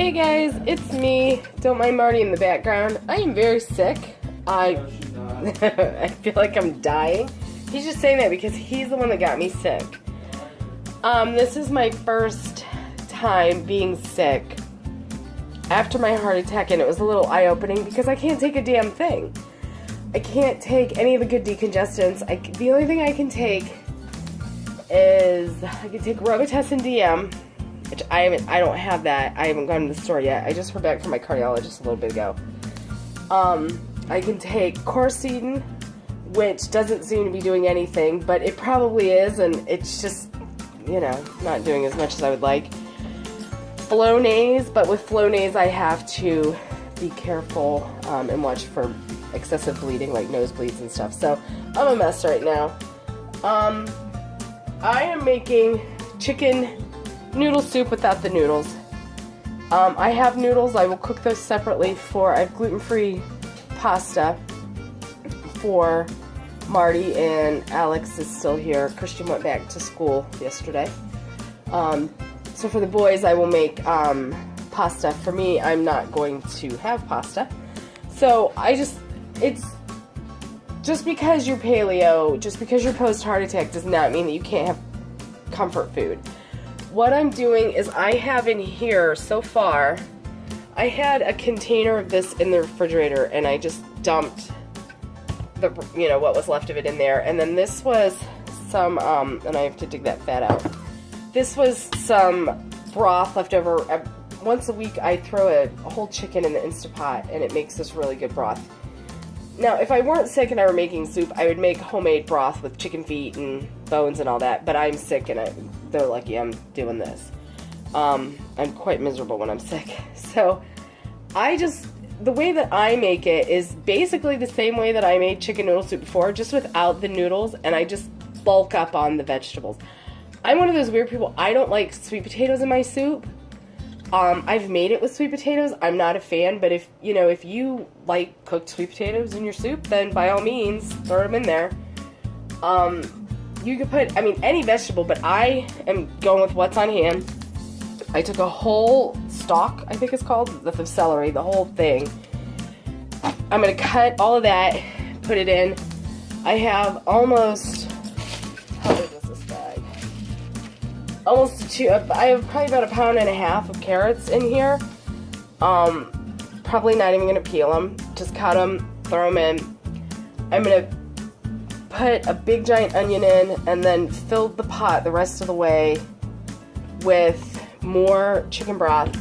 Hey guys, it's me. Don't mind Marty in the background. I am very sick. I feel like I'm dying. He's just saying that because he's the one that got me sick. This is my first time being sick after my heart attack, and it was a little eye-opening because I can't take a damn thing. I can't take any of the good decongestants. The only thing I can take is I can take Robitussin DM, which I don't have that. I haven't gone to the store yet. I just heard back from my cardiologist a little bit ago. I can take Corsedin, which doesn't seem to be doing anything, but it probably is, and it's just, you know, not doing as much as I would like. Flonase, but with Flonase I have to be careful and watch for excessive bleeding, like nosebleeds and stuff. So I'm a mess right now. I am making chicken noodle soup without the noodles. I have noodles. I will cook those separately I have gluten-free pasta for Marty, and Alex is still here. Christian went back to school yesterday. So for the boys, I will make pasta. For me, I'm not going to have pasta. So it's just because you're paleo, just because you're post-heart attack does not mean that you can't have comfort food. What I'm doing is I have in here so far, I had a container of this in the refrigerator and I just dumped what was left of it in there. And then this was some, and I have to dig that fat out. This was some broth left over. Once a week I throw a whole chicken in the Instapot and it makes this really good broth. Now, if I weren't sick and I were making soup, I would make homemade broth with chicken feet and bones and all that, but I'm sick and they're lucky I'm doing this. I'm quite miserable when I'm sick. So, the way that I make it is basically the same way that I made chicken noodle soup before, just without the noodles, and I just bulk up on the vegetables. I'm one of those weird people, I don't like sweet potatoes in my soup. I've made it with sweet potatoes. I'm not a fan, but if you like cooked sweet potatoes in your soup, then by all means, throw them in there. You could put, any vegetable, but I am going with what's on hand. I took a whole stalk, I think it's called, the celery, the whole thing. I'm going to cut all of that, put it in. I have almost, how big is this bag? I have probably about 1.5 pounds of carrots in here. Probably not even going to peel them. Just cut them, throw them in. I'm going to put a big giant onion in and then fill the pot the rest of the way with more chicken broth.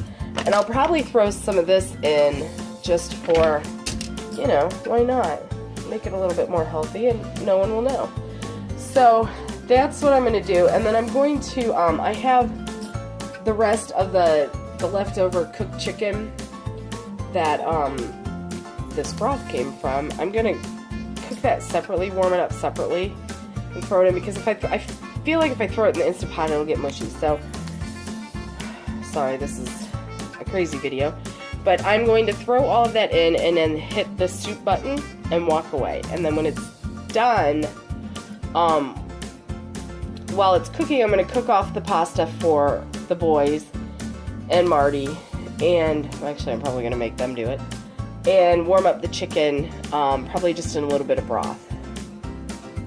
And I'll probably throw some of this in just for, why not? Make it a little bit more healthy and no one will know. So that's what I'm going to do. And then I'm going to, I have the rest of the leftover cooked chicken that this broth came from. I'm going to cook that separately, warm it up separately, and throw it in, because I feel like if I throw it in the Instant Pot, it'll get mushy. So, sorry, this is a crazy video. But I'm going to throw all of that in and then hit the soup button and walk away. And then when it's done, while it's cooking, I'm going to cook off the pasta for the boys and Marty. And actually, I'm probably going to make them do it. And warm up the chicken, probably just in a little bit of broth.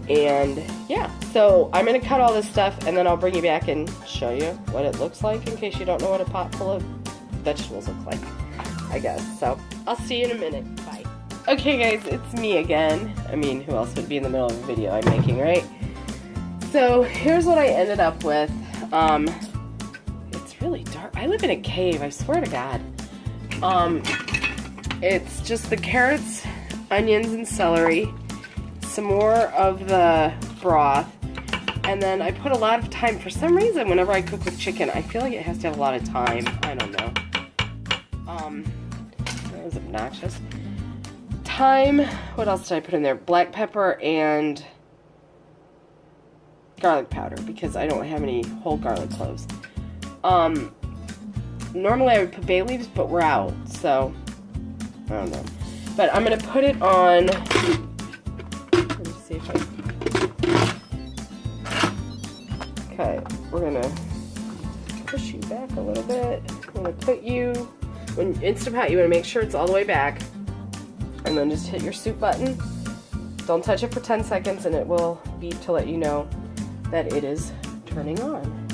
And yeah, so I'm going to cut all this stuff and then I'll bring you back and show you what it looks like, in case you don't know what a pot full of vegetables looks like, I guess. So I'll see you in a minute. Bye. Okay guys, it's me again. Who else would be in the middle of a video I'm making, right? So here's what I ended up with. It's really dark. I live in a cave, I swear to God. It's just the carrots, onions, and celery, some more of the broth, and then I put a lot of thyme. For some reason, whenever I cook with chicken, I feel like it has to have a lot of thyme. I don't know. That was obnoxious. Thyme, what else did I put in there? Black pepper and garlic powder, because I don't have any whole garlic cloves. Normally I would put bay leaves, but we're out, so I don't know. But I'm going to put it on. Let me see if okay, we're going to push you back a little bit. I'm going to put you when Instant Pot, you want to make sure it's all the way back, and then just hit your soup button. Don't touch it for 10 seconds, and it will beep to let you know that it is turning on.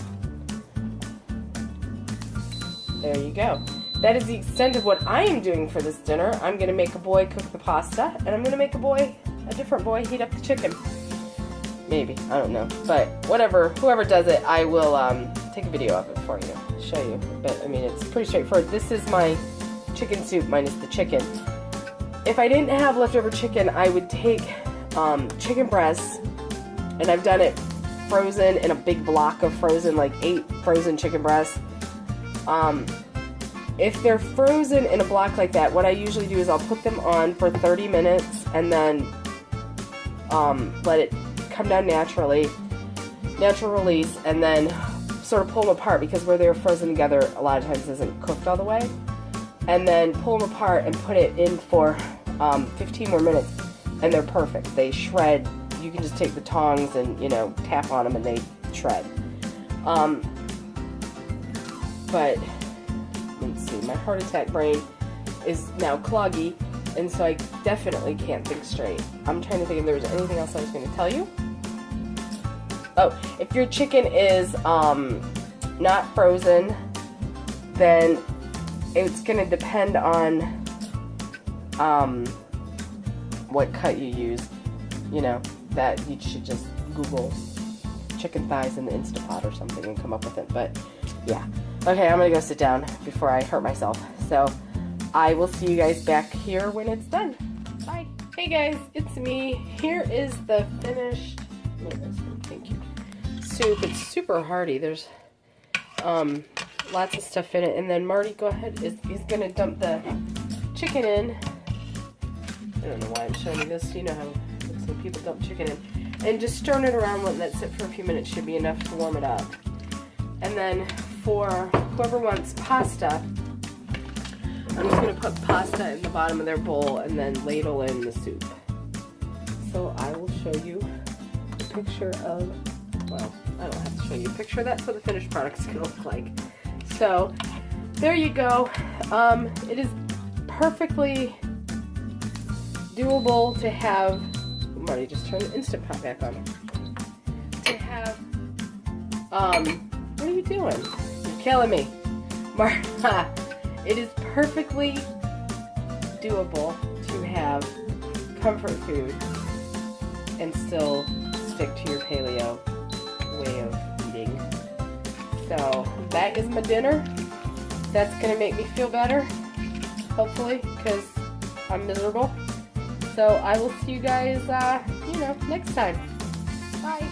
There you go. That is the extent of what I am doing for this dinner. I'm going to make a boy cook the pasta, and I'm going to make a different boy heat up the chicken. Maybe, I don't know. But whatever, whoever does it, I will take a video of it for you, show you. But I mean, it's pretty straightforward. This is my chicken soup minus the chicken. If I didn't have leftover chicken, I would take chicken breasts, and I've done it frozen in a big block of frozen, like 8 frozen chicken breasts. If they're frozen in a block like that, what I usually do is I'll put them on for 30 minutes and then let it come down naturally, natural release, and then sort of pull them apart, because where they're frozen together a lot of times isn't cooked all the way. And then pull them apart and put it in for 15 more minutes, and they're perfect. They shred. You can just take the tongs and, you know, tap on them and they shred. But let's see, my heart attack brain is now cloggy, and so I definitely can't think straight. I'm trying to think if there was anything else I was going to tell you. Oh, if your chicken is not frozen, then it's going to depend on what cut you use. You know, that you should just Google chicken thighs in the Instant Pot or something and come up with it. But yeah. Okay, I'm going to go sit down before I hurt myself. So I will see you guys back here when it's done. Bye. Hey guys, it's me. Here is the finished, thank you, soup. It's super hearty. There's lots of stuff in it. And then Marty, go ahead, he's going to dump the chicken in. I don't know why I'm showing you this. You know how some people dump chicken in. And just stirring it around, letting that sit for a few minutes should be enough to warm it up. And then for whoever wants pasta, I'm just going to put pasta in the bottom of their bowl and then ladle in the soup. So I will show you a picture of, well, I don't have to show you a picture. That's what the finished product is going to look like. So there you go. It is perfectly doable to have, Marty, just turn the Instant Pot back on. To have, what are you doing? You're killing me. Martha, it is perfectly doable to have comfort food and still stick to your paleo way of eating. So that is my dinner. That's going to make me feel better, hopefully, because I'm miserable. So I will see you guys, next time. Bye.